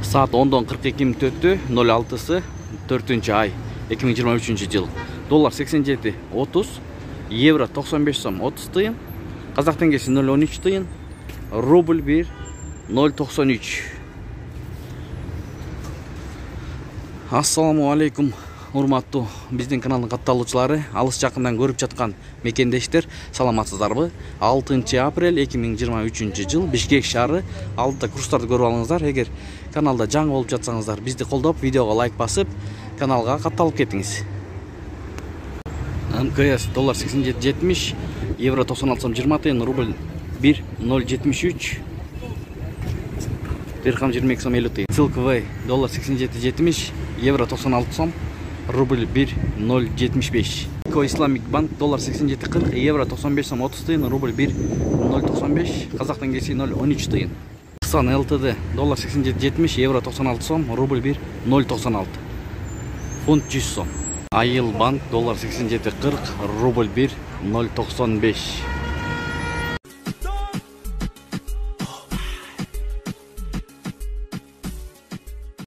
Saat 10:42 мүнөт өттү. 06-сы 4-ай 2023 жыл. Доллар 87.30, евро 95 сом 30 тыйын, қазақ теңгесі 0.13 тыйын, рубль 1 0.93. Ассаламу алейкум, урматтуу биздин каналдын катталуучулары, алыс жакындан көрүп жаткан мекендештер, саламатсыздарбы? 6 апрель 2023 жыл Бишкек шаары алдыда курстарды көрүп алыңыздар. Эгер каналда жаңы болуп жатсаңыздар, бизди колдоп, видеого лайк басып, каналга катталып кетиңиз. МКС доллар 87.70, евро 96 сом 20 тыйын, рубль 1 0.73, дирхам 22 сом 50 тыйын. Силквей доллар 87.70, евро 96 сом, рубль 1 0.75. Исламик банк доллар 87.40, евро 95 сом 30 тыйын, рубль 1 0.95, қазақ теңгесі 0.13 тыйын. Ксан ЛТД доллар 87.70, евро 96 сом, рубль 1 0.96, фунт 100 сом. Айыл банк доллар 87.40, рубль 1 0.95.